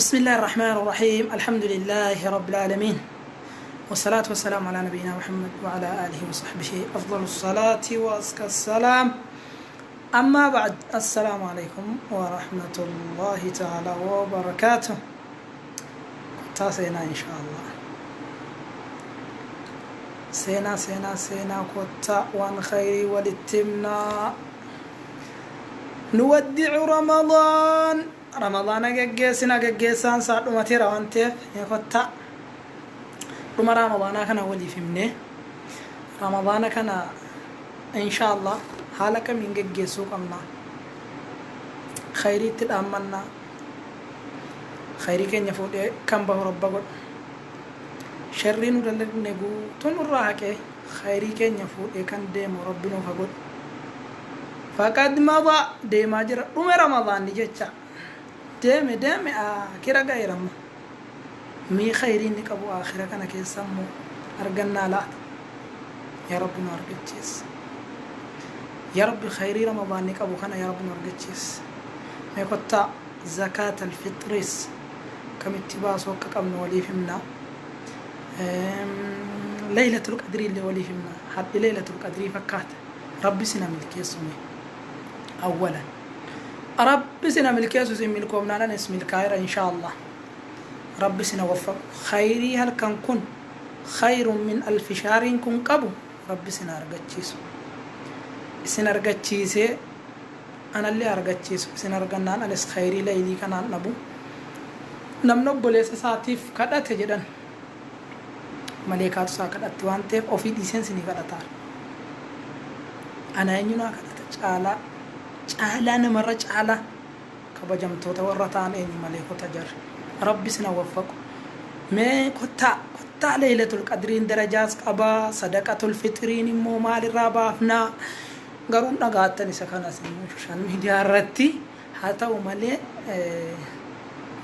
بسم الله الرحمن الرحيم. الحمد لله رب العالمين، والصلاة والسلام على نبينا محمد وعلى آله وصحبه أفضل الصلاة وأزكى السلام. أما بعد، السلام عليكم ورحمة الله تعالى وبركاته. تاسينا إن شاء الله سينا كتا وان خير والتمنا نودع رمضان جيسان صار متيرا وانتف يكتا رمضان كان ولي فيمني رمضان كان إن شاء الله حالك من جيسو قمنا خيري تلأمنا خيري كن يفوت كم به ربك شرين ودلك نجو تنورهك خيري كن يفوت كان ديم ربنا فقول فقد مضى ديم أجر رمضان نجتة ديم كرا غيرهم مي خيرين نكبو آخرة كنا كيسمو أرجعنا لا يا رب نرجعيس يا رب خيري رمضان نكبو كنا يا رب نرجعيس ما كتا زكاة الفطرس كم اتباس وكم نولي فينا ليلة القدر اللي ولي فينا حتى ليلة القدر فكات ربي سنا ملك يسمي أولا ربي سنا ملك يسوع ملكهم نانا اسم الكائر إن شاء الله ربي سنا وفق خيري هل كان كن خير من 1000 شهر كن قبو ربي سنا أرجعيسو سنا أرجعيسه أنا اللي أرجعيسو سنا أرجعنا أنا لس خيري ليلي كان نبو نمنو بوليس ساتيف كذا تجدن ملائكة ساكت أتوانته أو في ديسن سني كذا تار أنا إني كذا تعالى نمرة تعالى كبجم توتا ورطان إني ملائكة تجر ربي سنا وفق ما كتا ليلة القدرين درجات أبا صدقة الفطرين مو مال الرابعنا قرون نقاتني سكان سنو شان ميديا رتي حتى وملء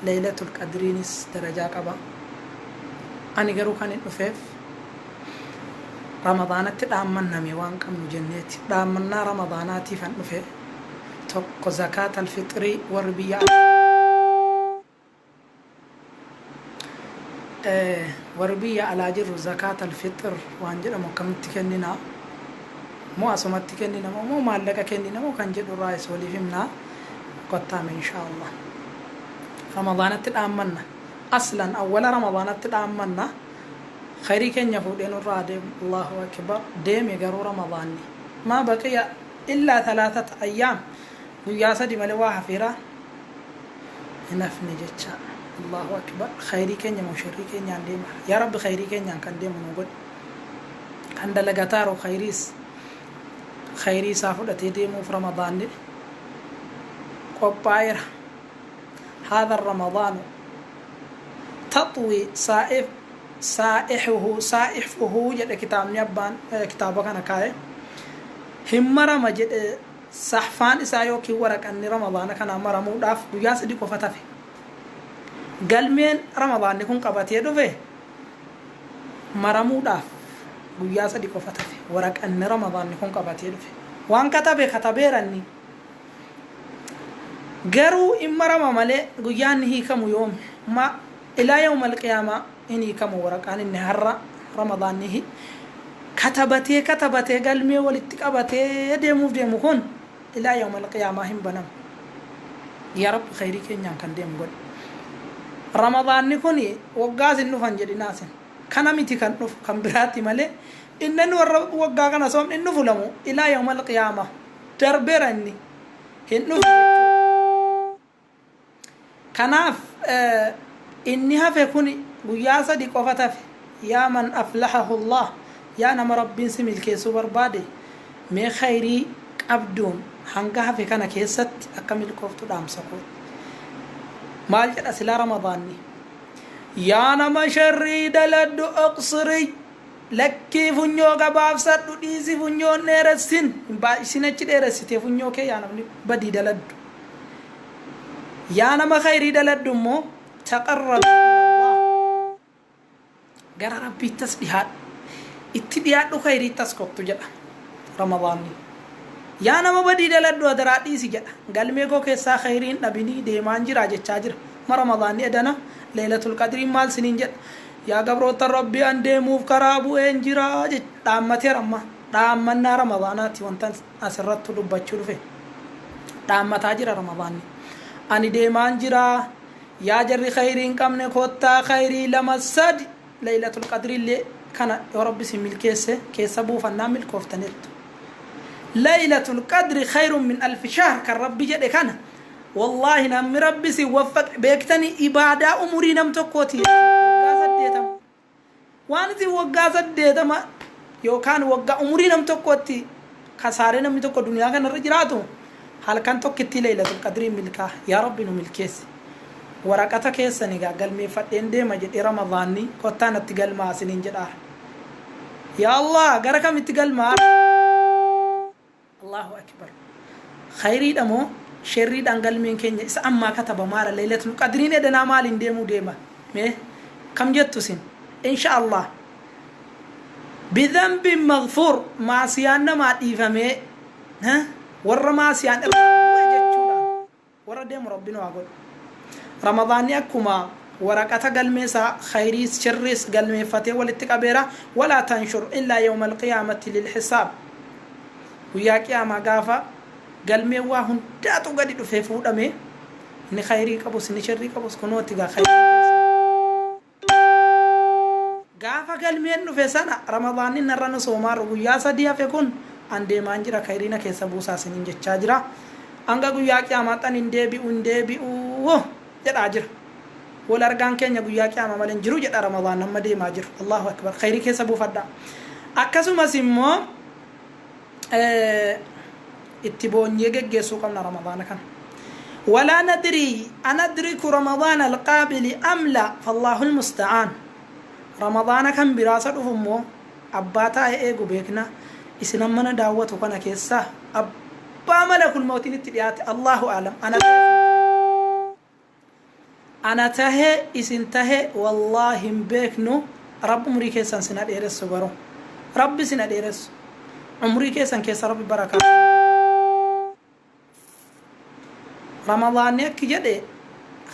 ليلة القدرين درجات أبا أنا قرو كان الأفف رمضان تدامنا ميوان كم جنات دامنا رمضاناتي فنفه تق زكاة الفطر وربيع وربيع على جر زكاة الفطر وانجل مكم تكننا مو أسمت تكننا مو مالك كننا مو كان جد الرئيس ولي فينا قطام إن شاء الله رمضان تدامنا أصلا أول رمضان تدامنا خيري كن يفودين الرادم الله أكبر ديم يقروا رمضان ما بقي إلا 3 أيام وياسدي ملواها فيرا نفني جتشا الله أكبر خيري كن يمشري كن ينديم يا رب خيري كن ينكن ديم نقول عند لقطار خيري سافر أتيديمو في رمضان دي قبائر هذا الرمضان تطوي سائحه جد كتاب نيابان كتابك أنا كاي همرا مجد صحفان إسايو كي ورق أن رمضان كان مرا موداف بياس دي كفتة في قلمين رمضان نكون قباتي دوفي مرا موداف بياس دي كفتة في ورق أن رمضان نكون قباتي دوفي وان كتابي رني غرو إمرا ممالي قيان هي كم يوم ما إلى يوم القيامة إني كم ورق عن النهار رمضان نهي كتبتي قلمي ولتكبتي ديمو كون إلى يوم القيامة هم بنام يا رب خيري كن كان ديم قول رمضان نكوني وقاز النفن جدي ناس كان ميتي كان نف كان براتي مالي إنن وقا كان صوم إنه فلمو إلى يوم القيامة دربرني إنه كناف إنها فيكوني وياسا دي قفتها يا من أفلحه الله يا نما ربين سميل كيسو بربادي مي خيري أبدون هنگها في كان كيست أكمل كفتو دام سكوت مال جد أسلا رمضاني يا نما شري دلدو أقصري لكي فنيو غباف سدو ديزي فنيو نيرسين سينة جد نيرسيتي فنيو كي يا نما بدي دلدو يا نما خيري دلدو مو تقرب gara rabbi tasbihat itti dhiyaadhu khayrii taskoktu jedha ramadaanni yaa nama badii daladhu adaraa dhiisi jedha galmee koo keessaa khayriin dhabinii deemaan jira jechaa jira رمضان ادنا ليله القدر مال سنين جد يا قبروت ربي اندي موف كرابو انجرا دامتي رما دامنا رمضانات وانت اسرت دبچو دفه دامتا جرا رمضان اني ديمان جرا يا جر خيرين كمن كوتا خيري لمسد ليله القدر اللي كان يا رب سمي كيس ابو فنامل كفتنت ليله القدر خير من 1000 شهر كرب جد كان والله نم ربي سي وفق بيكتني عباده اموري نم تكوتي وغازديتم وانتي وغازديتم يو كان وغا اموري نم تكوتي خساره نم تكو دنيا كان رجراتو هل كان توكتي ليله القدر ملكا يا رب نو ملكيس ورقتا كيسني قال مي فدين دي ماجي رمضاني كوتانا تقال ما سنين جدا يا الله غركم تقال ما الله اكبر خيري دمو شري دانغال مين كينيا اس اما كتب مار ليله القدر ندنا مال ديمو ديما مي كم جتوسين ان شاء الله بذنب مغفور ما سيانا ما ديفمي ها ور ما سيان وجچودا ور ديم ربنا واغول رمضان يكما ورقه قلميسا خيريس شريس قلمي فتي ولتكبيرا ولا تنشر الا يوم القيامه للحساب ويا قيامه غافا قلمي واهن داتو غدي دفه فودامي ني خيري كبوس ني شري كبوس كنوتي غا خير غافا قلمي انو في سنه رمضان نرن سومار ويا سديا فيكون اندي مانجرا خيرينا كيسبوسا سنين جچاجرا انغا ويا قيامه تن اندبي جداجر ولا ارغان كينيا ويا قيامه مالن جرو جدا رمضان نمدي ماجر الله اكبر خيري كيسبو فدا اكاسو مسيمو اتبون يجيسو قمنا رمضان كان ولا ندري أنا أدرك رمضان القابل أم لا فالله المستعان رمضان كان براسة أمه أباتا إيجو بيكنا إسنمنا دعوة كنا كيسا أبا ملك الموت نتليات الله أعلم أنا تهي إسن تهي والله بيكنو رب عمري كيسان سنة إيرس سبرو رب سنة إيرس عمري كيسان كيسا رب بركاته رمضان يك جدي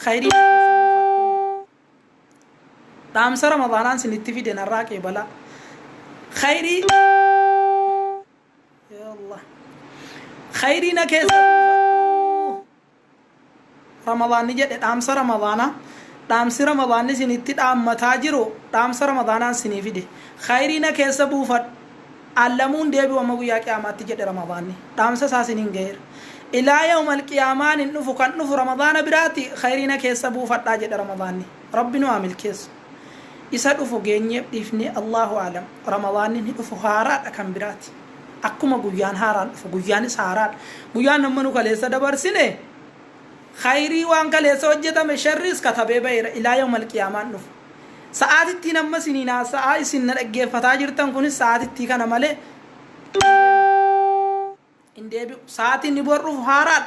خيري دام سر رمضان سنتفي دنا راكي بلا خيري يا الله خيرنا كيس رمضان جدي دام سر رمضان سنتي دام متاجرو دام سر رمضان سنفي دي خيرنا كيس بوفت علمون ديبي وما يا قيامات جدي رمضان دام ساسين غير إلى يوم القيامة نفو كان نفو رمضان براتي خيرنا كيسبو فتاجد رمضان ربنا عامل كيس إسا نفو جينيب إفني الله أعلم رمضان نفو هارات أكام براتي أكما قيان هارات نفو قيان سهارات قيان نمنو كاليسا دبر سنة خيري وان كاليسا وجتا مشرس كتبه بير إلى يوم القيامة نفو ساعات التنمى سنينا ساعات سنة أجي فتاجر تنكوني ساعات التكنا مالي إندي ساعتي نبرو هارات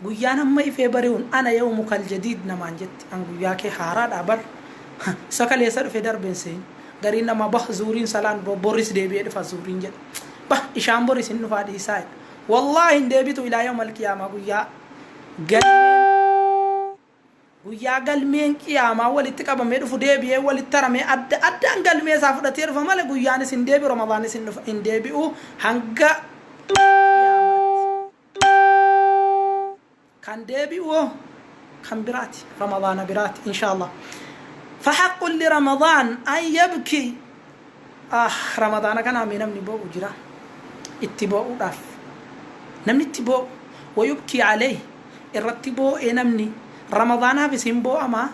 غيانا ما يفبرون أنا يومك الجديد نمانجت أن غياكي هارات أبر سكال يسر في دربين سين غرينا ما بح زورين سلان بوريس ديبي دفا زورين جد بح إشام بوريس إنو فادي سايد والله إندي بيتو إلى يوم القيامة غيا قلمين قيامة ولتكب ميدو فديبي ولترمي أدى أن قلمي سافر تير فمال غياني سنديبي رمضان سندف إنديبي هنگا كان ديبي كان براتي رمضان براتي إن شاء الله فحق لرمضان أن يبكي رمضان كان أمين من بو أجرا اتباع داف نمني اتباع ويبكي عليه الرتبو نمني رمضان بسيمبو أما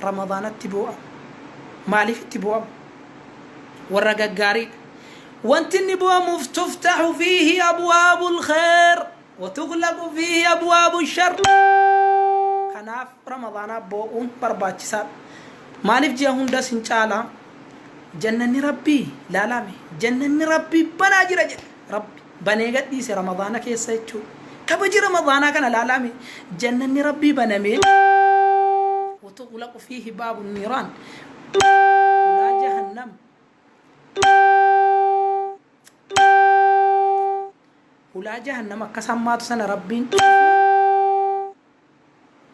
رمضان اتباع مالي في اتباع ورقاقاري وانت النبوة مفتفتح فيه أبواب الخير وتغلق فيه أبواب الشر كناف رمضان بوون برباچسا مالف جهون دا سنچالا جنن ربي لا لامي جنن ربي بناجر ربي بنيغت دي سي رمضان كيسا يچو كبجي رمضان كان لا لامي جنن ربي بنمي وتغلق فيه باب النيران ولا جهنم ولا جهنم كسمات سنة ربين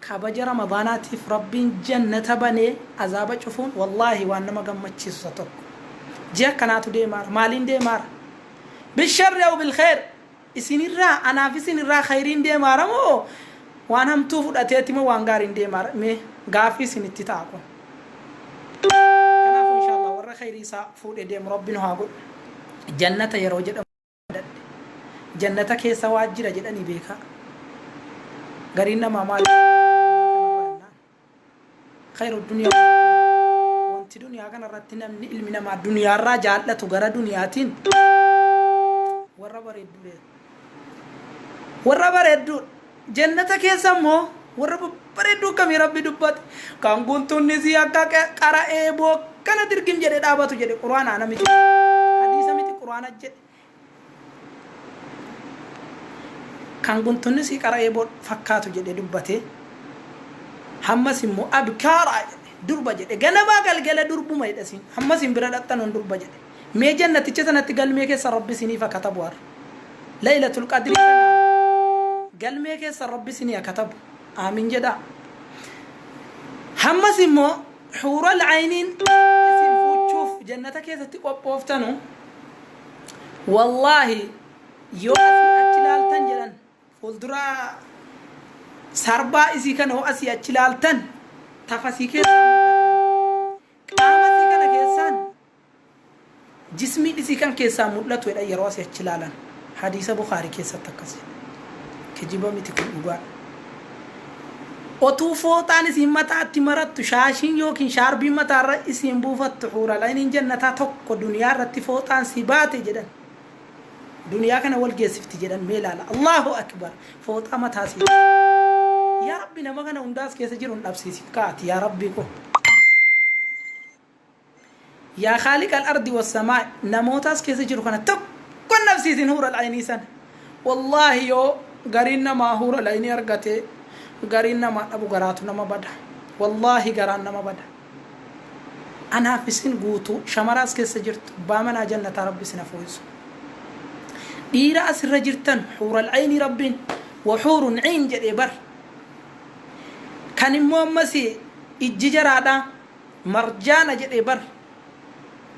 kabaja ramadaanaatiif rabbiin jannata banee azaaba cufuun wallaahi waan nama gammachiisu tokko ji'a kanaatu deemaara maaliin deemaara bisharri aw bilkhair isinirraa anaaf isinirraa khayriin deemaara moo waan hamtuu fudhateeti moo waan gaariin deemaara mee gaafii isinitti ta'a kun kanaaf inshallah warra khayrii isaa fuudhee deemu rabbiin haa godhu jannata yeroo jedhamu jannata keessa waajjira jedhanii beekaa gariin namaa maal khayru dunya wanti duniyaa kana irratti namni ilmi namaa duniyaarraa jaallatu gara duniyaatiin warra bareeddu jannata keessa immoo warra bareeddu kamii rabbi dubbate kan guntunni si akka qara'ee bokkana dirgim jedhe dhaabatu jedhe quraana namichi hadiisa miti quraana jedhe kan guntunni si qara'ee fakkaatu jedhe dubbate hammas immoo abkaara durba jedhe ganabaa galgala durbuma jedhasin hammas bira dhaxxanoon durba jedhe mee jannaticha sanatti galmee keessa rabbi siniif katabu har laylatul qadri galmee keessa rabbi sinii katabu aamin jedha hammas immoo huurul ayniin isin fuuchuuf jannata keessatti qophooftanu wallahi yoo achi ilaaltan jedhan fuuldura sarbaa isii kana asii achi ilaaltan tafasii keessaa qaama isii kana keessaan jismii isii kan keessaa mul'atu jedha yeroo asii achi ilaalan hadiisa Bukhaarii keessatti akkasi kijiba miti kun dhugaa otuu fooxaan isiin mataatti marattu shaashiin yookiin shaarbiin mataarra isiin buufattu huurul ayniin jannataa tokko duniyaa irratti fooxaan si baate jedhan duniyaa kana wal geessifti jedhan mee ilaala Allahu akbar fooxaa mataasii yaa rabbi nama kana hundaas keessa jiruun dhabsiisi kaati yaa rabbi ko yaa khaliqal ardi was samaa namootaas keessa jiru kana tokko nafsiisin huurul aynii san wallahi yoo gariin namaa huurul aynii argate gariin namaa dhabu garaatu nama bada wallahi garaan nama bada anaaf isin guutuu shamaraas keessa jirtu baamanaa jannataa rabbi sina fooyisu dhiira asirra jirtan huurul aynii rabbiin wa huurun ayn jedhee bar kan immoo ammas ijji jaraadha marjaana jedhee bar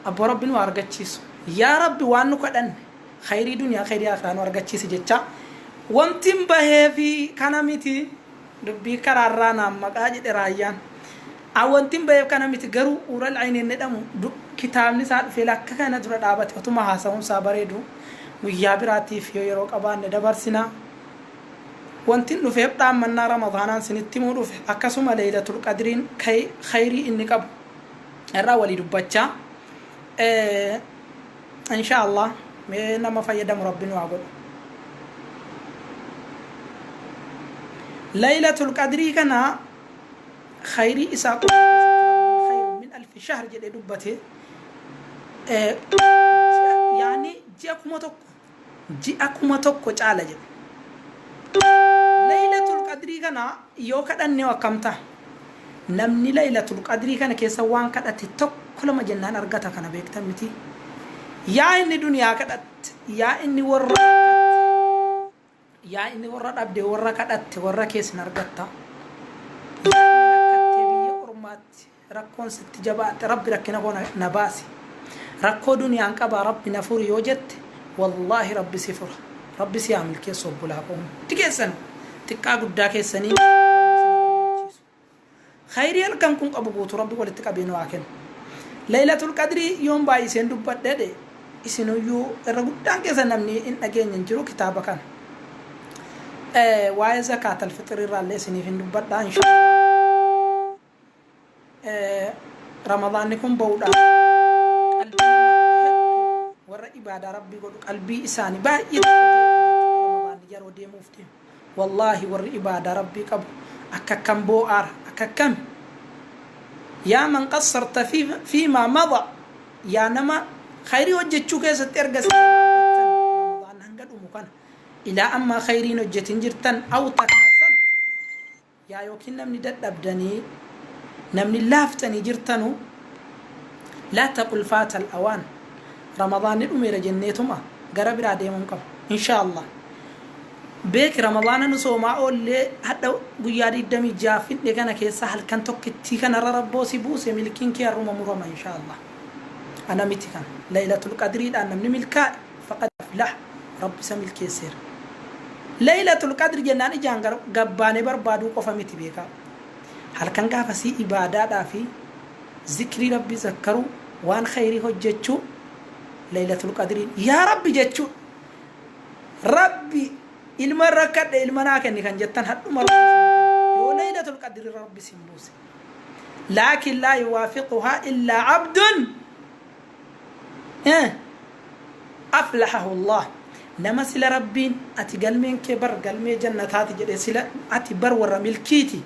abbo rabbiin waa argachiisu yaa rabbi waan nu kadhanne khayrii duniyaa khayrii akhiraa nu argachiisi jecha wantin bahee fi kana miti dubbii karaarraa naam maqaa jedhe raayyaan wantin bahee kana miti garuu huurul ayniin jedhamu kitaabni isaa dhufee lakka kana dura dhaabate otuma haasa'uun isaa bareedu guyyaa biraatiif yoo yeroo qabaanne dabarsinaa wantin dhufeef dhaammannaa ramadaanaan sinitti muu dhufe akkasuma laylatul qadriin khayrii inni qabu irraa walii dubbachaa inshallah mee nama fayyadamu rabbiin waa godhu laylatul qadrii kana khayrii isaa khayrun min alfi shahr jedhe dubbate yaani ji'a kuma tokko caala jedhe laylatul qadrii kana yoo kadhanne akkamta namni laylatul qadrii kana keessa waan kadhate tokko lama jennaan argata kana beektan miti yaa inni duniyaa kadhatte yaa inni warra dhabde warra kadhatte warra keessan argatta rakkattee biyya ormaatti rakkoon sitti jabaatte rabbi rakkina koo na baasi rakkoo duniyaan qaba rabbi na furi yoo jette wallahi rabbi si fura rabbi si amil keessa obbulaa koo tikeessan xiqqaa guddaa keessanii khayrii halkan kun qabu guutu rabbi walitti qabeenu waa kennu laylatul qadrii yoon baay'iseen dubbadhe isinuyyuu irra guddaan keessa namni hin dhageenye jiru kitaaba kana waa'ee zakaatal fitrii irraallee isiniif hin dubbadhaa inshallah ramadaanni kun ba'uudhaan warra ibaadaa rabbii godhu qalbii isaanii baay'ee ramadaanni yeroo deemuuf deemu wallahi warri ibaadaa rabbii qabu akkam boo'aara akkam yaa man qassarta fiimaa mada yaa nama khayrii hojjechuu keessatti erga ramadaan hanga dhumu kana ilaa ammaa khayriin hojjetin jirtan aw takaasan yaa yookiin namni dadhabdanii namni laaftanii jirtanu laa taqul faatal awaan ramadaanni dhumeera jenneetuma gara biraa deemuun qaba inshallah بيك رمضان نصوما أولي حتى قيادي دمي جافين لكنا كيسا هل كان توكتي كان ربوسي بوسي ملكين كي الروم مرoma إن شاء الله أنا متكن ليلة القدر أنا من ملكا فقد أفلح رب سميل كيسير ليلة القدر جناني جانغر قباني بربادو قفا متي بيكا هل كان قافسي إبادة في ذكري ربي ذكروا وان خيري هجتشو ليلة القدر يا ربي جتشو ربي المرة كده المناك إني كان جتان حد مرة يو ليلة القدر ربي سمبوسي لكن لا يوافقها إلا عبد أفلحه الله نما سلا ربين أتقل من كبر قل من جنة هاتي جده سلا أتبر ورميل كيتي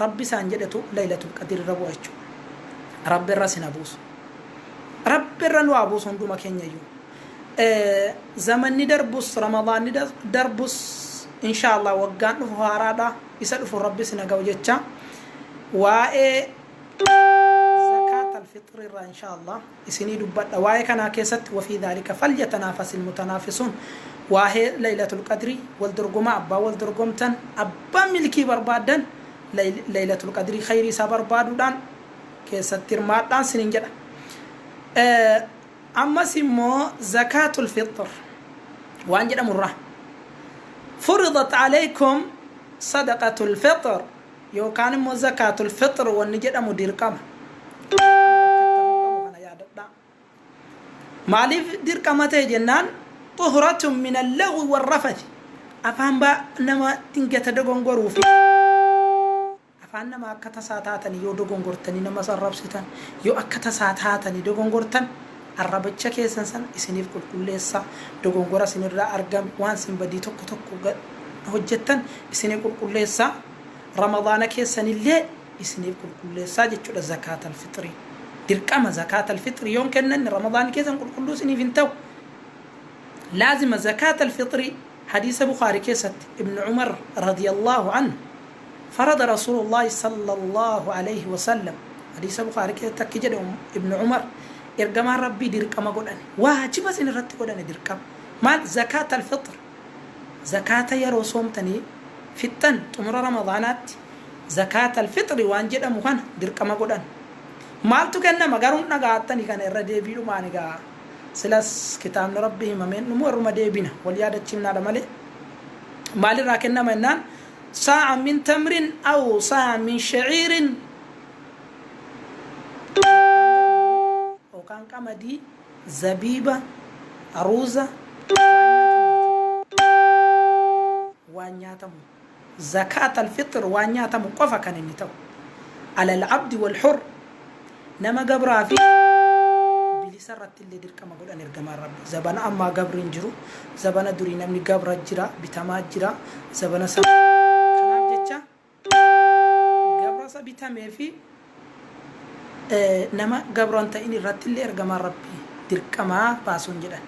ربي سانجدتو ليلة القدر ربوشو ربي الرسين أبوس ربي الرنو أبوس هندو مكين يو زمن ندربس رمضان ندربس إن شاء الله وقان فهارادا يسألف ربي سنقو جتشا زكاة الفطر إن شاء الله يسني دبت وآي كان كيست وفي ذلك فليتنافس المتنافسون وآي ليلة القدر والدرقما أبا والدرقمتن أبا ملكي بربادن ليلة القدر خيري سابر بادودان كيست ترماتان سنين جدا أما سمو زكاة الفطر وأنجد مرة فرضت عليكم صدقة الفطر يو كان مو زكاة الفطر ونجد مدير كم مالي دير كما تجنان طهرة من اللغو والرفث أفهم با نما تنجت دغون غروفي أفهم نما أكتساتاتني يو دغون غورتني نما سربستان يو أكتساتاتني دغون غورتن الربچة كيسن سن إسنيف كل لسا دغون غورا سنرا أرغم وان سن بدي توك توك هجتن إسنيف كل لسا رمضان كيسن اللي إسنيف كل لسا جتشو زكاة الفطر دركم زكاة الفطر يوم كنن رمضان كيسن كل سنيف انتو لازم زكاة الفطر حديث بخاري كيست ابن عمر رضي الله عنه فرض رسول الله صلى الله عليه وسلم حديث بخاري كيست كجد ابن عمر إرجما ربي دركم قدان واجب سن رت قدان دركم مال زكاة الفطر زكاة يرو صومتني فتن تمر رمضانات زكاة الفطر وانجد مهان دركم قدان مال تكنا مغارون نغاتني كان الردي بيرو مانغا سلاس كتاب ربي ممن نمر مديبنا وليادة تشمنا دمالي مال راكنا منان ساعة من تمر أو ساعة من شعير أو كان كمدي زبيبة عروزة وانياتم زكاة الفطر وانياتم قفا كان النتو على العبد والحر نما قبرا في بلسرت اللي دير كما قول أن إرجما ربي زبانا أما قبرين جرو زبانا دوري نمني قبر جرا بتما جرا زبانا سب كلام جتة قبر سبتما في نما قبر أنت إني رت اللي إرجما ربي دير كما باسون جدا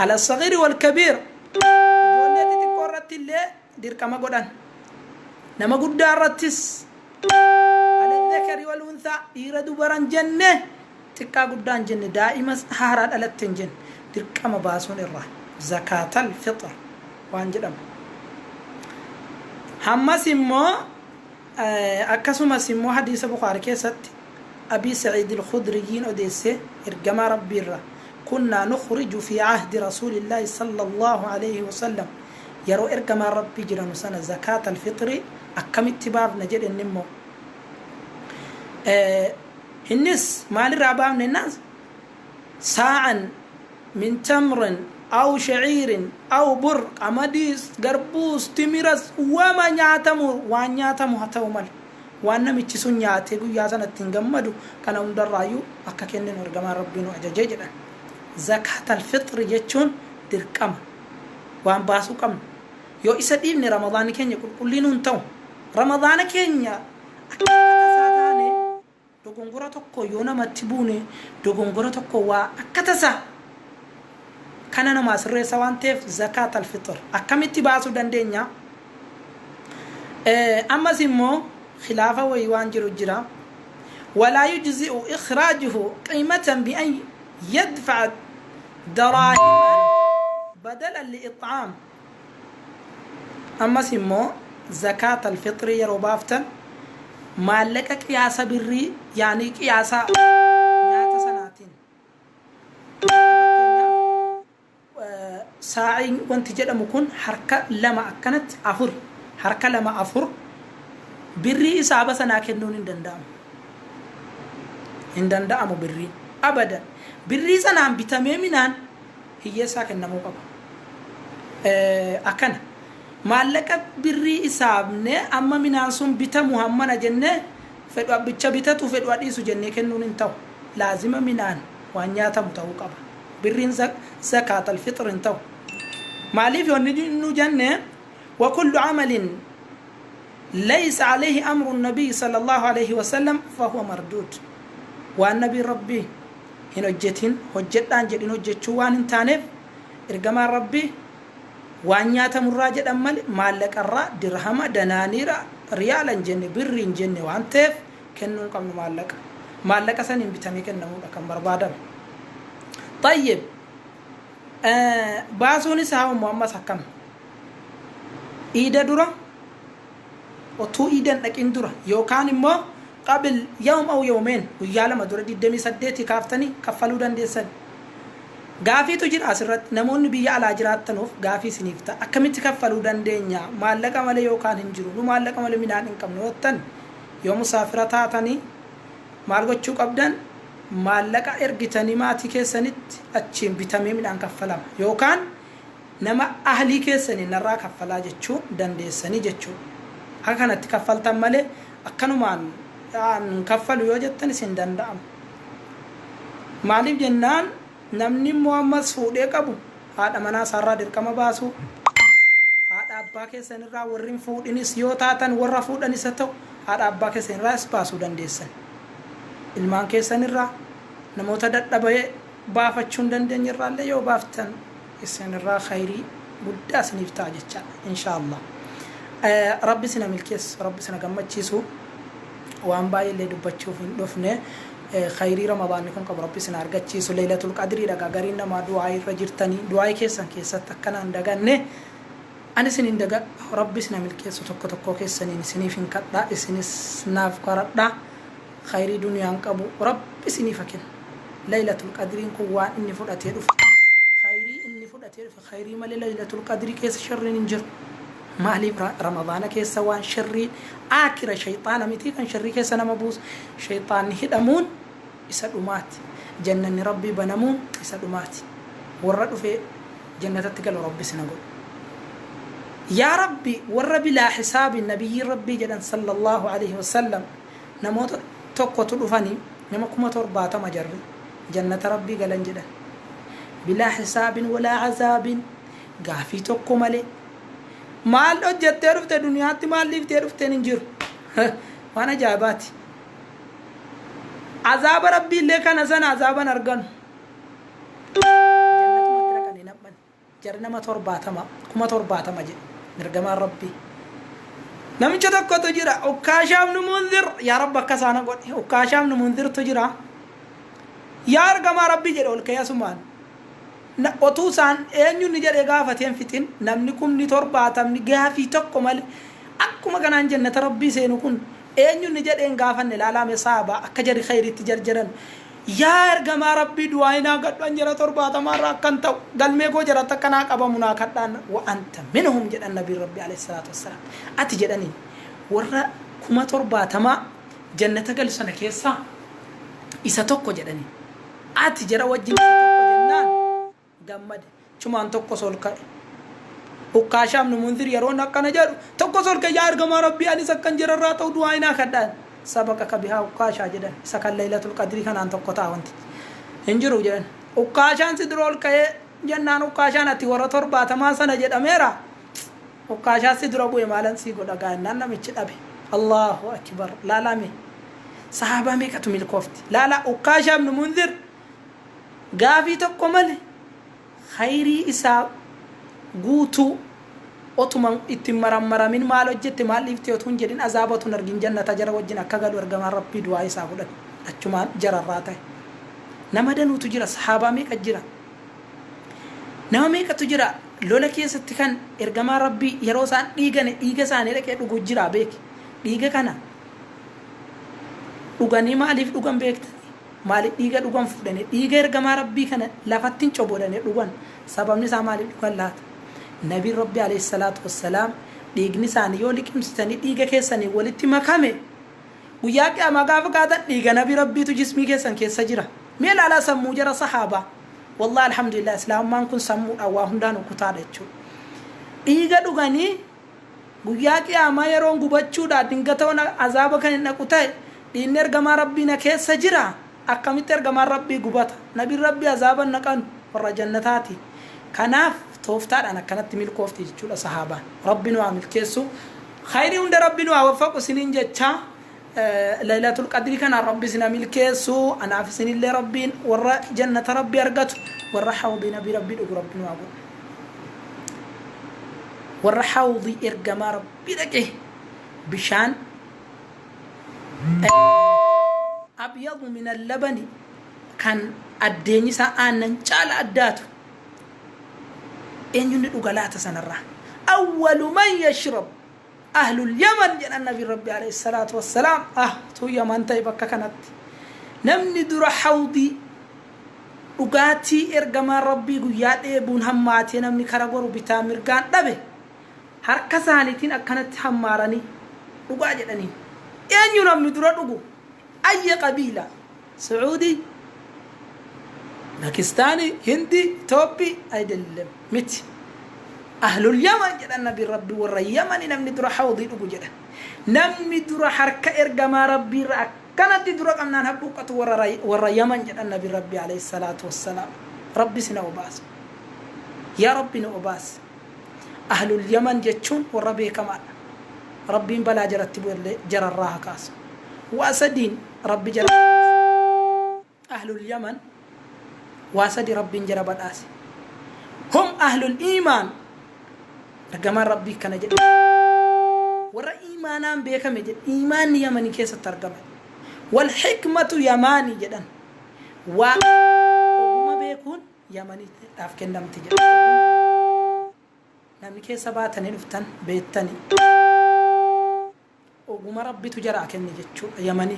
على الصغير والكبير يقول لي تقول رت اللي دير كما قول أن نما قد دارتس على الذكر والأنثى يردو بران جنة تكا قدان جنة دائما حارات على التنجن تلك ما باسون الرا زكاة الفطر وانجلم هم سمو أكسم سمو حديث بخاري كيست أبي سعيد الخدريين أديسه إرجما ربي الرا كنا نخرج في عهد رسول الله صلى الله عليه وسلم يرو إرجما ربي جرانو سنة زكاة الفطر أكم اتباب نجد النمو الناس مال الرابع من الناس ساعا من تمر أو شعير أو بر قمديس غربوس تميرس وما نياتمو وانياتمو هتومل وانا ميتشسون نياتيغو ياسانا تنغمدو كان اندر رايو اكا كنن ورغما ربينو اجاجيجدا زكاة الفطر يچون درقم وان باسو قم يو اسديبني رمضان كينيا كلينون تو رمضان كينيا dogongora tokko yona matibune dogongora tokko wa akatasa kana na masre sawantef zakat al-fitr akamiti basu dandenya amma simmo khilafa wa yiwanjiru jira wala yujzi'u ikhrajuhu qimatan bi an yadfa darahim badalan li it'am أما سمو زكاة الفطر يروبافتن مالك قياس بري يعني قياس نيات سناتين ساعين وانت جدم كون حركة لما أكنت أفر حركة لما أفر بري إصابة سنا كنون إندندام بري أبدا بري سنا بتمامنا هي ساكن نمو قبا أكن مالك بري إصابنا أما من أنسون بتا محمد جنة فدوا بتشبتة فدوا ديسو جنة كنون انتو لازم منان وانياتا متوقع برين زكاة الفطر انتو مالي في ونجنو جنة وكل عمل ليس عليه أمر النبي صلى الله عليه وسلم فهو مردود والنبي ربي هنجتين هجتان جدين هجتشوان انتانف إرقما ربي وانياتا مراجع أمال مالك الرا درهم دنانيرا ريالا جنة برين جنة وانتف كنون قم مالك سنين بتميكن نمو كم بربادا طيب باسوني ساو محمد حكم إيدا دورا وتو إيدا لكن دورا يو كان ما قبل يوم أو يومين ويالا ما دورا دي دمي سدتي كافتني كفلو دان دي سد غافي تجير أسرت نمون بيا على جرات تنوف غافي سنيفتا أكمل تكفلو دان دنيا مالك مال يو كان هنجرو نو مالك مال مينان إنكم نوتن يوم مسافرة تاني مالك تشوك أبدان مالك إرجتني ما تكسنت أتشين بتمام من كفلا يو كان نما أهلي كسني نرا كفلا جتشو دان دي سني جتشو هكذا تكفل تمالي أكنو مان كفل يوجدتني سندان دام مالي جنان namni muhammad fuudhee qabu haadha manaa sarraa dirqama baasu haadha abbaa keessan irraa warrin fuudhinis yoo taatan warra fuudhanis ta'u haadha abbaa keessan irraa baasuu dandeessan ilmaan keessan irraa namoota dadhabee baafachuu dandeenye irraa illee yoo baaftan isin irraa khayrii guddaa isiniif ta'a jecha inshallah rabbi sina milkees rabbi sina gammachiisu waan baay'ee illee dubbachuuf hin dhufne خيري رمضان نكون قبل ربي سنارجتشي سليلة القدر دعا غرينا ما دعاء رجرتني دعاء كيسان كيسات تكنا عندنا نه أنا سنين دعا ربي سنعمل كيس وتوكو كيس سنين فين كذا سنين سناف كاردا خيري دنيا أنكبو ربي سنين فكين ليلة القدر قوة إني فوت أتيرف خيري إني فوت أتيرف خيري ما ليلة القدر كيس شر ننجر مالي رمضان كيس سوان شري آخر شيطان متي كان شري كيس أنا مبوس شيطان هدمون يسدومات جنة ربي بنمون يسدومات ورد في جنة تقل ربي سنقول يا ربي ورب لا حساب النبي ربي جل صلى الله عليه وسلم نموت توكو تلفني نمكم تربات مجر جنة ربي قال جدا بلا حساب ولا عذاب قافي توكو مالي مال أجت تعرف الدنيا مال ليف تعرف تنجر وانا جاباتي عذاب ربي لك نزن عذابا نرجن جنة ما تركني نبن جرنا ما ترباتما كم ترباتما جي نرجما ربي نم جدك تجرا وكاشام نمنذر يا رب كسانا قول وكاشام نمنذر تجرا يا رجما ربي جرول كيا سمان وتوسان أنيو نجار إغافتين فتين نمنكم نترباتم نجافي تقمل أكما كان جنة ربي سينكون أنيو نجار إغافن للعالم صعبة أكجر خير تجرجرن يا رجما ربي دعائنا قد أنجر ترباتم مرة كنتو قال ميكو جرى تكناك أبا مناكتان وأنت منهم جد النبي ربي عليه الصلاة والسلام أتجدني ورا كما ترباتم جنة قال سنة كيسا إسا توكو جدني أتجرى وجه جنان gammade cumaan tokko solka ukkaasham nu munzir yeroon akkana jedhu tokko solka yaa argama rabbi anis akkan jirarraa ta'u du'aa inaa kadhaan sabaka kabihaa ukkaashaa jedhan isa kan laylatul qadrii kanaan tokko taawanti hin jiru jedhan ukkaashaan si dura ol ka'ee jennaan ukkaashaan ati warra torbaatamaa sana jedhameera ukkaashaa si dura bu'e maalan sii godha gaannaan namichi dhabe allahu akbar laalame sahaabaa meeqatu milkoofti laala ukkaasham nu munzir gaafii tokko malee خيري إسا قوتو أتمن إتمرام مرامين مالو جت مال لفتي أتون جدين أزابة نرجين جنة تجرا وجنا كقال ورجما ربي دعاء إسا قلت أتشمان جرا راته نما دنو تجرا صحابة ميك أجرا نما ميك تجرا lola keessatti kan ergamaa rabbii yeroo isaan dhiiga isaanii dhaqee dhuguu jira beeki dhiiga kana dhuganii maaliif dhugan beektani maaliif dhiiga dhugan fudhanii dhiiga ergamaa rabbii kana lafatti coboodhanii dhugan sababni isaa maaliif dhugan laata nabii rabbii alayhi salaatu wassalaam dhiigni isaanii yoo liqimsitanii dhiiga keessanii walitti makame guyyaa qiyaamaa gaafa kaatan dhiiga nabii rabbiitu jismii keessan keessa jira mee laalaa sammuu jara sahaabaa والله الحمد لله اسلام مان كن سمو دوا هندانو كوتا دچو ديغا دوغاني غيا قياما يرون غبچو دا دنگتونا عذاب كان نقوتاي دينر غما ربنا كيس جرا اكمتر غما ربي غبات نبي ربي عذاب نقن ور جنتاتي كناف توفتار انا كانت ميل كوفتي جولا صحابه ربنا عامل كيسو خير عند ربنا وفق سنين جچا ليلة القدر كان ربي سناميل كيسو أنا في سنين اللي ربين ورا جنة ربي أرقته ورا حوضي نبي ربي لقو ربي نوابو ورا حوضي إرقما ربي لقه بشان أبيض من اللبن كان الديني ساعان ننشال أداته إن ينقل غلاتة سنرى أول من يشرب أهل اليمن جاء النبي ربي عليه الصلاة والسلام تو يمن تيبك كانت نمني در حوضي أغاتي إرغما ربي قياد إبون هماتي نمني كرغور بتامر كان دبه هركسانيتين أكانت هماراني أغاجدني إن ينمني در أغو أي قبيلة سعودي باكستاني هندي توبي أيدل مت أهل اليمن جدا النبي ربي ورا اليمن نمني درا حوضي دغ جدا نمني درا حركه ارغما ربي كانت درا قمنا حقوقه ورا اليمن جدا النبي ربي عليه الصلاه والسلام ربي سنا وباس يا ربي نوباس أهل اليمن جتشون ورا بي كمان ربي بلا جرت جرى الراها كاس واسدين ربي جرى أهل اليمن واسد ربي جرى بداس هم أهل الإيمان رجما ربي كان جد ورا إيمانام بيك مجد إيمان يماني كيس ترجمة والحكمة يماني جدا وما بيكون يماني أفكن دم تجد نامي كيس باتني نفتن بيتني وما ربي تجرا كني جتشو يماني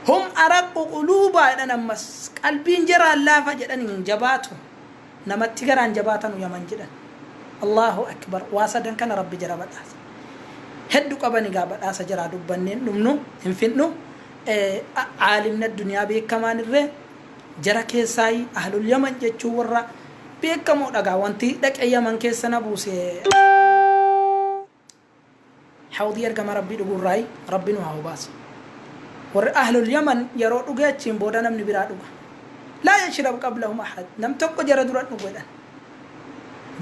هم أرق قلوبا أنا مس قلبين جرا الله فجدني جباتهم نما تجران جباتنا يمان جدا الله أكبر واسدن كان ربي جرا بداس هدو قبني قابل آسا جرا دبنين نمنو انفنو عالمنا الدنيا بيك كمان الرئ جرا كيساي أهل اليمن جتشو ورا بيك كمو دقا وانتي دك أيامن كيسنا بوسي حوضي يرقم ربي دقو راي ربي نوهو باس ور أهل اليمن يرو دقا يتشين بودا نمني برا دقا لا يشرب قبلهم أحد نم تقو جرا درات نقودا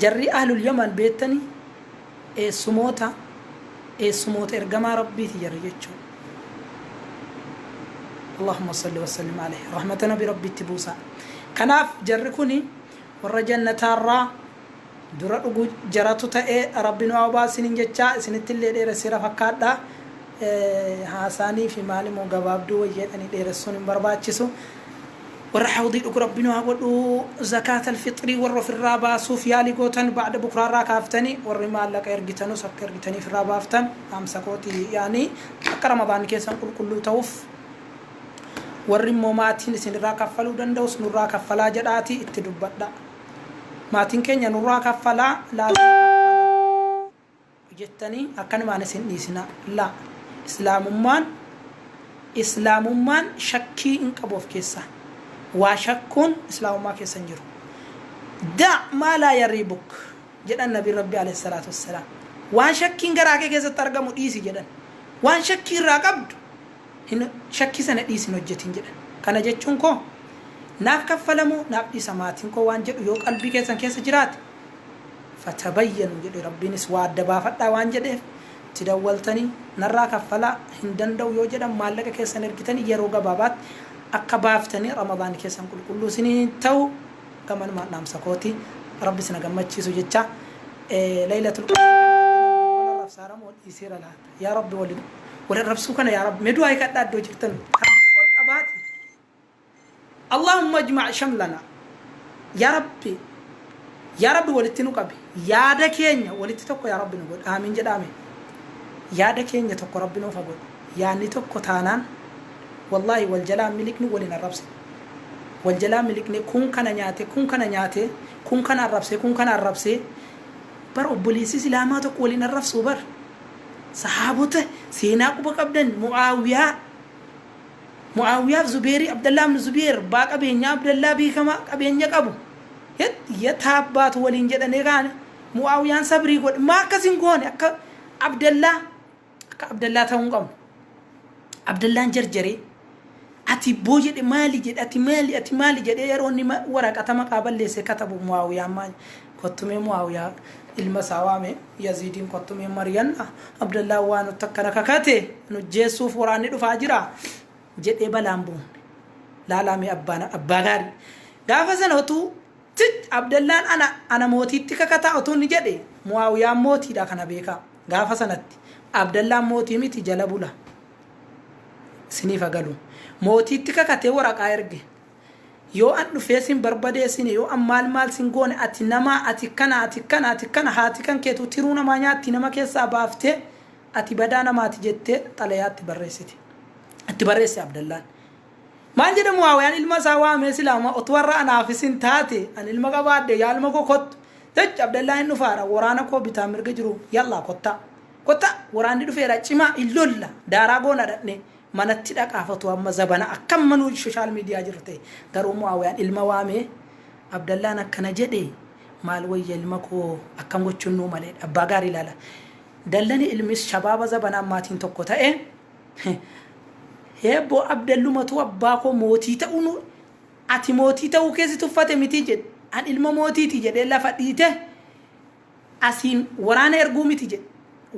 جري أهل اليمن بيتني سموتا إرقما ربي تجري جتشو اللهم صل وسلم عليه رحمتنا بربي تبوسا كناف جركوني ورجنة الرا درات جراتو تأي ربنا وابا سنين جتشا سنة اللي دير سيرا فكادا هاساني في مالي مو قباب دو وجيتني دير السنين برباتشسو ورحوضي ربنا ودو زكاة الفطر ورف الرابا سوفيالي قوتن بعد بكرة راكافتني ورمال لك ارجتنو سكر ارجتني في الرابا افتن امسكوتي يعني اكرم رمضان كيسان كل توف ورمو ماتين سن راكفلو دندو سن راكفلا جداتي اتدبدا ماتين كينيا نراكفلا لا جتني اكن ما نسن نيسنا لا اسلام مان شكي انقبوف كيسا وشكون إسلام ما كيسنجر دع ما لا يريبك جدا النبي ربي عليه الصلاة والسلام وان شكين غراكي كيسا ترغمو ديسي جدا وان شكين راقبد هنا شكي سنة ديسي نجتين جدا كان جتشون كو ناف كفلمو ناف ديسا ماتين كو وان جد يو قلبي كيسا كيسا جرات فتبين جد ربي نسوا الدبا فتا وان جده تدولتني نرا كفلا هندن دو يو جدا مالك كيسا نرغتني يروغا بابات أكبافتني رمضان كيسان كل سنين تو كمان ما نام سكوتي ربي سنا جمعتي سوجتة ليلة القدر ولا رب سارم ويصير لها يا رب ولا رب سكنا يا رب مدوا هيك أداد دوجتن أبات اللهم اجمع شملنا يا ربي yaa rabbi walitti nu qabi yaada keenya walitti tokko yaa rabbi nu godhi amiin jedhame yaada keenya tokko rabbi nuuf godhi yaanni tokko taanaan wallahi wal jalaa milikni walin arrabse wal jalaa milikni kun kana nyaate kun kana arrabse bar obboleessi islaamaa tokko walin arrabsu bar sahaabota seenaa quba qabdan muawiyaa zubeeri abdallah ibn zubeer baa qabeenya abdallah beekama qabeenya qabu yataabbaatu waliin jedhanii kaan muawiyaan sabrii godhe maa akkasin goone akka abdallah ta'uun qabu abdallaan jarjaree ati boo jedhe maali jedhe ati maali jedhe yeroo inni waraqata maqaa balleesse katabu muawiyaan maal kottumee muawiyaa ilma saawame yazidiin kottumee mariyanna abdallah waan takkana kakate nu jeessuuf waraanni dhufaa jira jedhee balaan buun laalame abbaa gaarii gaafa sana otuu abdallaan ana mootiitti kakataa otuu ni jedhe muawiyaan mootiidha kana beekaa gaafa sanatti abdallaan mootii miti jala bula siniif agalu mootiitti kakatee waraqaa erge yoo an dhufee sin barbadeessine yoo an maal sin goone ati nama ati kana haati kan keetu tiruu namaa nyaatti nama keessaa baaftee ati badaa namaati jettee xalayaatti barreessiti atti barreesse abdallaan maal jedhamu muawiyaan ilma isaa waamee silaama otu warra anaafisin taate an ilma qabaadde yaa ilma koo kottu tach abdallaan hin dhufaadha waraana koo bitaa mirga jiru yallaa kotta waraanni dhufeera cimaa illolla daaraa goona dhadhne manatti dhaqaafatu amma zabana akkam manuu social media jirte garuu muawiyaan ilma waamee abdallaan akkana jedhe maal wayya ilma koo akkam gochuun nuu malee abbaa gaarii ilaala dallani ilmis shabaaba zabana maatiin tokko ta'e heebo abdallumatu abbaa koo mootii ta'uu ati mootii ta'uu keessi tuffate miti jedhe an ilma mootiiti jedhe lafa dhiite asiin waraana erguu miti jedhe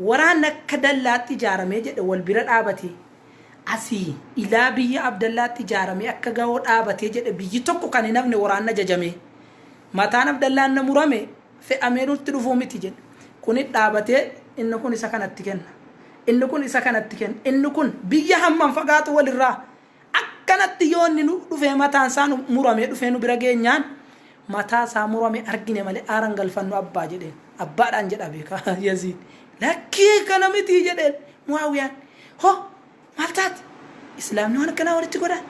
waraana akka dallaatti ijaaramee jedhe wal bira dhaabate asii ilaa biyya abdallaatti ijaaramee akka ga'oo dhaabatee jedhe biyyi tokko kan hin hafne waraana jajamee mataan abdallaan na murame fe'amee nutti dhufuu miti jedhe kun dhaabatee inni kun isa kanatti kenna inni kun biyya hamman fagaatu walirraa akkanatti yoonni nu dhufee mataan isaa nu murame dhufee nu bira geenyaan mataa isaa murame argine malee aaran galfannu abbaa jedheen abbaadhaan jedha beeka yaziid lakkii kana miti jedheen muawiyaan ho maltaat islaamni waan akkanaa walitti godhan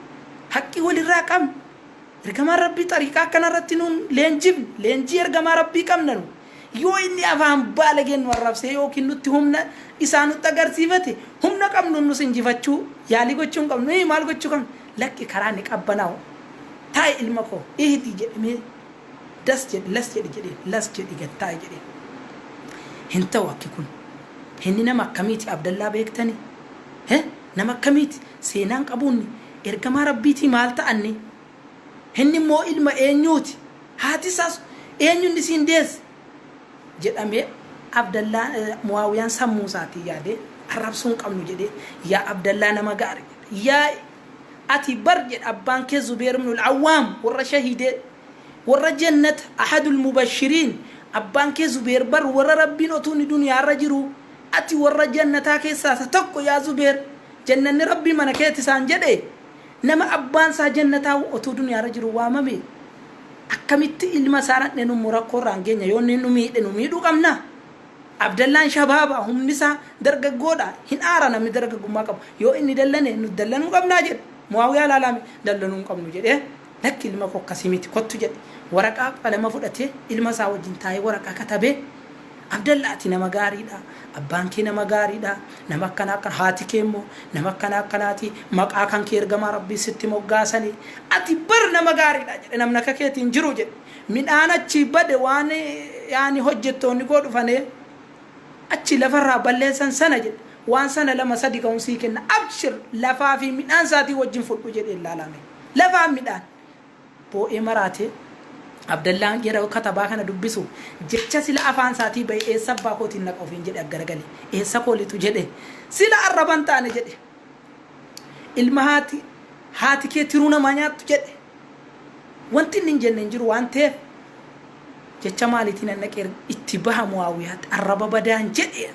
haqqii walirraa qabna ergamaa rabbii xariiqaa akkanarratti nuun leenjii ergamaa rabbii qabna nu yoo inni afaan baalageen nu arrabsee yookiin nutti humna isaa nutti agarsiifate humna qabnu nus injifachuu yaalii gochuun qabnu maal gochuu qabnu lakki karaa ni qabbanaa'u taa'e ilma koo ihdi jedhamee das jedhi gattaa'e jedhe hin ta'u akki kun inni nama akkamiiti abdallaa beektani nama akkamiiti seenaan qabuunni ergamaa rabbiitii maal ta'anni inni immoo ilma eenyuuti haati isaas eenyuun isiin deesse jedhamee abdallaa muawiyaan sammuu isaatii yaade arrabsuun qabnu jedhee yaa abdallaa nama gaarii yaa ati bar jedhe abbaan kee zubeer ibn al-awwaam warra shahidee warra jannat ahadul mubashiriin abbaan kee zubeer bar warra rabbiin otuu ni duniyaarra jiru ati warra jannataa keessaa tokko yaa zubeer jannanni rabbii mana keetti isaan jedhe nama abbaan isaa jannataa otuu duniyaarra jiru waamame akkamitti ilma isaaraan nu murakkoo raangeenya yoo nu miidhuu qabna abdallaan shabaaba humni isaa dargaggoodha hin aara namni dargaggummaa qabu yoo inni dallane nu dallanuu qabnaa jedhe muawiyaa laalame dallanuu qabnu jedhe lakki ilma koo akkasii miti kottu jedhe waraqaa qalama fudhatee ilma isaa wajjin taa'ee waraqaa katabee abdallaati nama gaariidha abbaan kee nama gaariidha nama akkana haati kee immoo nama akkanaati maqaa kan kee ergamaa rabbii sitti moggaasanii ati bar nama gaariidha jedhe namni akka keetiin jiru jedhe midhaan achi bade waan yaani hojjettoonni koo dhufanii achi lafarraa balleessan sana jedhe waan sana lama sadi ka'uun sii kenna abshir lafaa fi midhaan isaatii wajjin fudhu jedhe ilaalame lafaa midhaan boo'ee maraatee abdallaan yeroo katabaa kana dubbisu jecha sila afaan isaatii bahe eessa abbaa kootiin naqa ofiin jedhe aggaragale eessa koolitu jedhe sila arraban taane jedhe ilma haati kee tiruu namaa nyaattu jedhe wanti inni hin jenne hin jiru waan ta'eef jecha maaliitiin annaqee itti baha muawiyaatti arraba badaan jedhe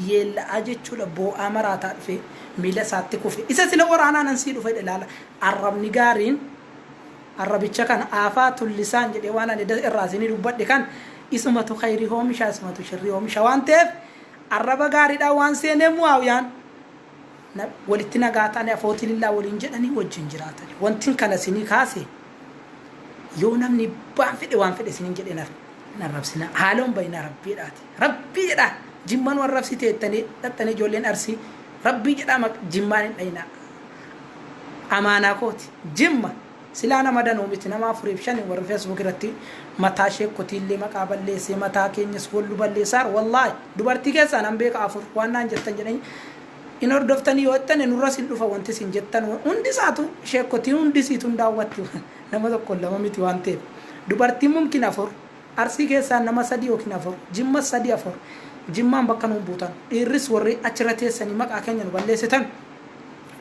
yeella'aa jechuudha boo'aa maraataa dhufe miila isaatti kufe isa sila waraanaa nan sii dhufe ilaala arrabni gaariin arrabicha kan aafatul lisaan jedhe waan ani irraasini dubbadhe kan ismatu khayri hoomisha ismatu sharri hoomisha waan ta'eef arraba gaariidha waan seenee mu'aawiyaan walitti nagaa ta'anii afootii lillaa waliin jedhanii wajjin jiraatan wantin kana sinii kaase yoo namni waan fedhe sinin jedhe narrabsina haaloon bayna rabbiidhaati rabbii jedha jimmaan waan rabsite ettanii dhattanii ijoolleen arsii rabbii jedha jimmaan hin dhayna amaanaa kooti jimma silaa nama danuu miti nama afuriif shanii warri feesbuuk irratti mataa sheekkotiillee maqaa balleessee mataa keenyas wallu balleessaar wallaahi dubartii keessaan an beeka afur waan naan jettan jedhanii in hordoftanii yoo jettane nurras hin dhufa wanti isin jettan hundi isaatu sheekkotii hundi siituun daawwatti nama tokko lama miti waan ta'eef dubartiin mumkin afur arsii keessaan nama 3 yookiin 4 jimmas 3 4 jimmaan bakka nuun buutan dhiirris warri achirra teessanii maqaa keenya nu balleessitan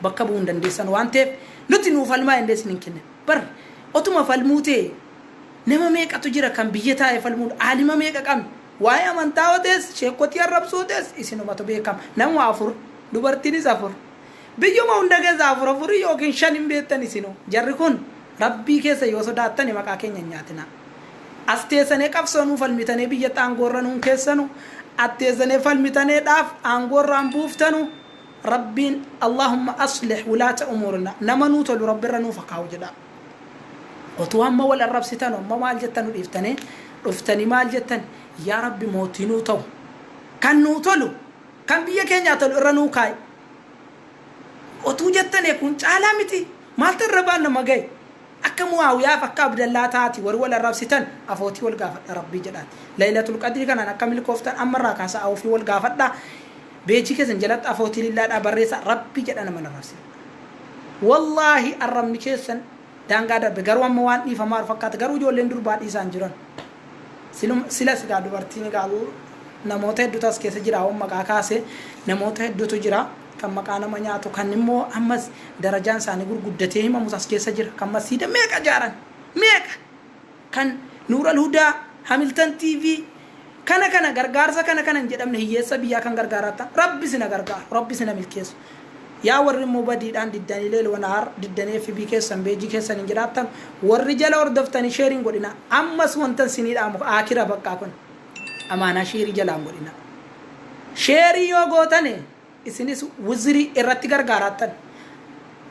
bakka bu'uu hin dandeessan waan ta'eef nuti nuuf falmaa hin deessin hin kenne bar otuma falmuu ta'e nama meeqatu jira kan biyya taa'e falmuun aalima meeqa qabna waa'ee amantaa otees sheekkotii arrabsuu otees isinumatu beekama nama 4 dubartiinis 4 biyyuma hunda keessa 4 yookiin 5 hin beektan isinu jarri kun rabbii keessa yoo sodaattani maqaa keenya nyaatina asteessanii qabsoonuu falmitanii biyya aangoorra nuun keessanu atteessanii falmitaneedhaaf aangoorraan buuftanu rabbiin allahumma aslih wulaata umuurina nama nuu tolu rabbirra nuuf akaa'u jedha otuu amma wal arrabsitan amma maal jettan dhiiftanii dhuftanii maal jettan yaa rabbi mootii nuu ta'u kan nuu tolu kan biyya keenya tolu irra nuu kaa'i otuu jettanii kun caalaa miti maaltu irra baan nama gahe akka mu'aawiyaaf akka abdallaa taati warri wal arrabsitan afootii wal gaafadha rabbii jedhaan laylatul qadri kanaan akka milkooftan ammarraa kaasa afootii wal gaafadha beejii keessan jalatti afootii lillaadhaa barreessa rabbii jedha nama arrabsita wallaahi arrabni keessan daangaa darbe garuu amma waan dhiifamaa fakkaata garuu ijoolleen durbaa dhiisaan jiran sila sigaa dubartiin egaa namoota hedduutu as keessa jira waan maqaa kaase namoota hedduutu jira kan maqaa nama nyaatu kan immoo ammas darajaan isaanii gurguddatee himamus as keessa jira kan masiida meeqa jaaran meeqa kan nuural hudaa hamilton tv kana gargaarsa kana hin jedhamne hiyyeessa biyyaa kan gargaarata rabbi sina gargaara rabbi sina milkeessu yaa warri immoo badiidhaan diddanii leelwanaar diddanii FB keessan beejii keessan hin jiraattan warri jala hordoftanii sheeriin godhina ammas wantan siniidhaamu akira bakkaa kun amaanaa sheerii jalaan godhina sheerii yoo gootane isinis wuziri irratti gargaaratan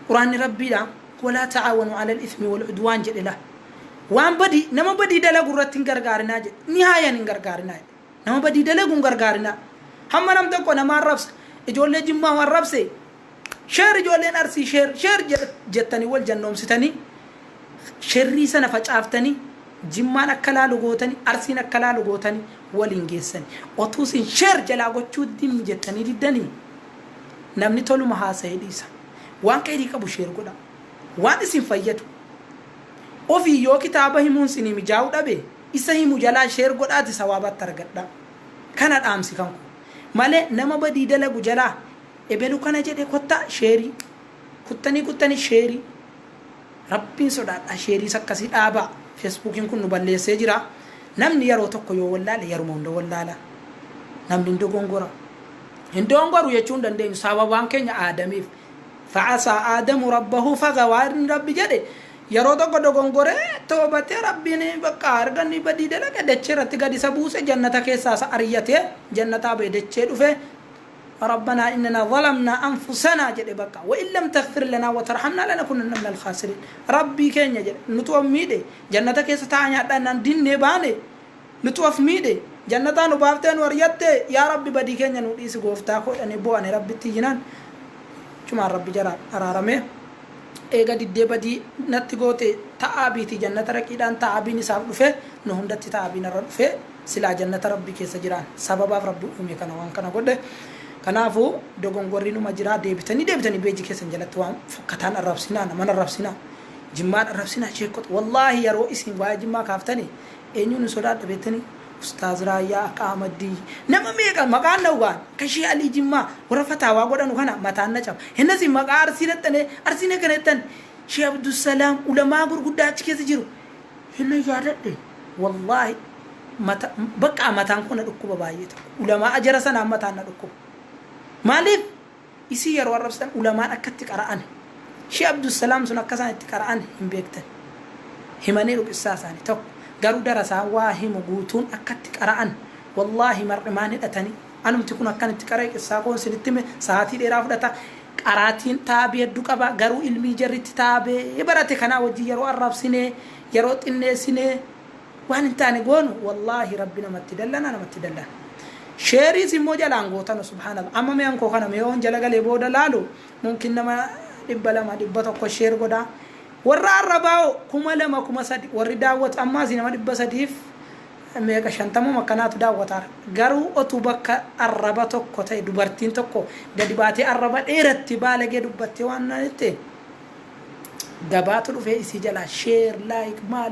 quraanni rabbiidha wala ta'awanu 'ala al-ithmi wal-'udwan jedhila waan badi nama badi dalagu irratti hin gargaarinaa jedhe nihaayan hin gargaarinaa nama badi dalagu hin gargaarinaa hamma nam tokko nama arrabsa ijoollee jimmaa waan rabse sheer ijoolleen arsii sheer jettanii wal jannoomsitanii sherrii sana facaaftanii jimmaan akka laalu gootanii arsiin akka laalu gootanii waliin geessanii otuu isin sheer jalaa gochuu dimmi jettanii diddanii namni toluma haasa'ee dhiisa waan qeerii qabu sheer godha waan isin fayyadu ofii yoo kitaaba himuun sinii mijaa'u dhabe isa himu jalaa sheer godhaati sawaabatti argadha kana dhaamsi kan malee nama badii dalagu jalaa ebelu kana jedhe kotta sheerii kuttanii sheerii rabbiin sodaadha sheerii sakkasii dhaaba feesbuukiin kun nu balleessee jira namni yeroo tokko yoo wallaale yeruma hunda wallaala namni hindongoru jechuun dandeenyu sababaan keenya aadamiif fa'asa aadamu rabbahu fagawaarin rabbi jedhe yeroo tokko dogongore toobatee rabbiin bakka arganni badii dalaga dachee irratti gadi isa buuse jannata keessaa isa ariyyatee jannataa ba'e dachee dhufe ربنا إننا ظلمنا أنفسنا جد بكا وإن لم تغفر لنا وترحمنا لنكونن من الخاسرين ربي كين يجد نتوف ميدي جنتك يستطيع أن دين نباني نتوف ميدي جنتا نبافتين وريت يا ربي بدي كين ينوديس غوفتاكو أني بو أني ربي تيجنان cuma rabbi jara ararame eega didde badi natti goote ta'abiti jannata raqiidhaan ta'abiin isaaf dhufe nu hundatti ta'abiin irra dhufe sila jannata rabbi keessa jiraan sababaaf rabbi uume kana waan kana godhe kanaafu dogongorri numa jira deebitanii beeji keessan jalatti waan fakkataan arrabsinaa nama arrabsinaa jimmaan arrabsinaa sheekot wallahi yeroo isin waa jimmaa kaaftanii eenyuun sodaadha beektanii ustaaz raayyaa akka amaddi nama meeqa maqaan nawaan kashi ali jimmaa warra fataawaa godhanu kana mataan na caba hinasi maqaa arsiine kanattan Sheikh Abdul Salam ulamaa gurguddaa achi keessa jiru hinna yaadadhe wallahi bakka mataan kun dhukkuba baay'eetu ulamaa ajara sana mataan na dhukkuba maaliif isi yeroo arrabsan ulamaan akkatti qara'an Sheikh Abdul Salam sun akka isaan itti qara'an hin beektan himanii dhuqisaasani tokko garuu darasaa waa himu guutuun akkatti qara'an wallahi mar'imaan hidhatanii anumti kun akkanitti qara'e qissaa koon sinitti sa'aatii dheeraa fudhata qaraatiin taabee hedduu qaba garuu ilmii jarritti taabee barate kanaa wajji yeroo arrabsinee yeroo xinneessinee waan hin taane goonu wallahi rabbi namatti dallana sheeris immoo jalaan gootan subhanallah amma meeyan koo kana meeyoon jala galee booda laalu mumkin nama 200 100 sheer goda warra arrabaa 2,000 3,000 warri daawwatu ammaas nama 300 meeqa 50 makkanaatu daawwataa garuu otu bakka arraba tokko ta'e dubartiin tokko gadi baatee arraba dheeratti baalagee dubbattee waan nanitte gabaatu dhufee isii jala sheer like maal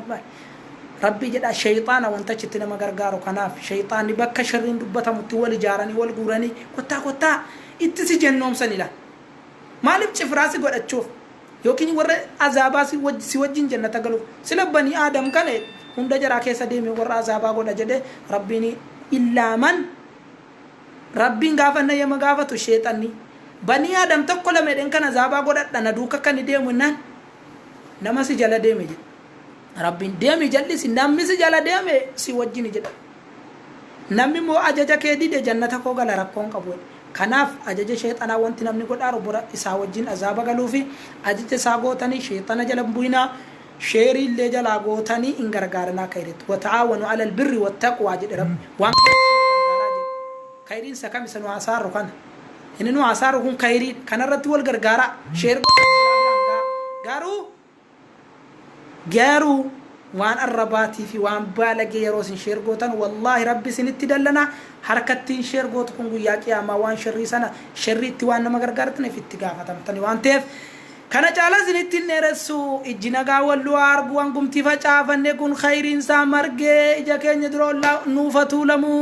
rabbi jedha shayxaana wanta chitti nama gargaaru kanaaf shayxaanni bakka sharriin dubbatamutti wal ijaaranii wal guuranii kottaa itti si jennoomsanila maaliif cifraasi godhachuuf yookiin warra azaabaasi si wajjin jannata galuuf sila bani aadam kane hunda jaraa keessa deemee warra azaabaa godha jedhe rabbiin illaa man rabbiin gaafanna yema gaafatu shayxaanni bani aadam tokko lamedhen kana azaabaa godhadha na duuka kan deemu nan nama si jala deeme jedhe rabbiin deemi jallis namni si jala deeme si wajjin jedha namni moo ajaja kee dide jannata koo gala rakkoon qabu kanaaf ajaja shayxaanaa wanti namni godhaaru bura isaa wajjin azaaba galuufi ajaja isaa gootanii shayxaana jala bu'inaa sheerii illee jala gootanii in gargaaranaa kayritu wa ta'aawanu alal birri wattaqwaa jedhe rabbi waan gargaaraa jedhe kayriin sa kam isa nu hasaaru kana inni nu hasaaru kun kayrii kanarratti wal gargaaraa sheer garuu waan arrabaatii fi waan baalagee yeroo sin sheer gootan wallahi rabbi sinitti dallana harkattiin sheer gootu kun guyyaa qiyaamaa waan sharrii sana sharriitti waan nama gargaartaniif itti gaafatamtani waan ta'eef kana caalaa sinitti neeressu ijji nagaa wallu argu waan gumtii facaafanne kun khayriin isaa margee ija keenya dura nuufatuu lamu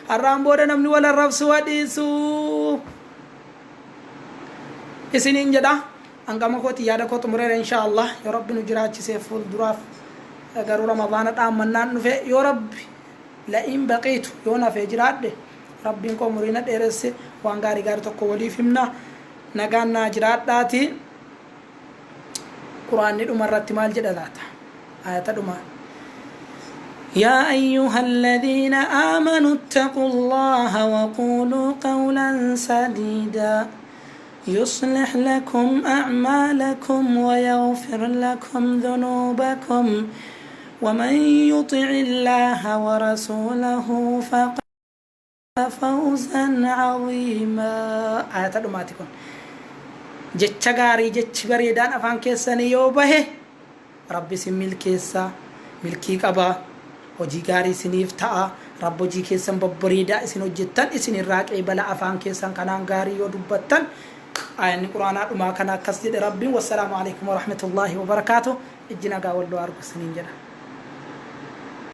harraan booda namni wal arrabsu wadhiisu isiniin jedha angama kooti yaada kootu mureera inshallah ya rabbi nu jiraachisee fuul duraaf garuu ramadaana dhaamannaan dhufe yoo rabbi la'in baqiitu yoo nafee jiraadhe rabbiin koo muriina dheeresse waan gaarii tokko waliif himna nagaan naa jiraadhaati quraanni dhumarratti maal jedha laata ayata dhumaa يا أيها الذين آمنوا اتقوا الله وقولوا قولا سديدا يصلح لكم أعمالكم ويغفر لكم ذنوبكم ومن يطع الله ورسوله فقد فوزا عظيما آيات دماتكم جتشغاري جتشغاري دان أفان كيساني يوبه ربي سميل كيسا ملكي قبا وجي غاري سنيف تاء ربو جي كيسان ببريدا اسنو جتان اسن الراقعي بلا أفان كيسان كنان غاري يودبتان آيان القرآن ما كان كسجد ربي والسلام عليكم ورحمة الله وبركاته اجنا قاول دوار سنين جنا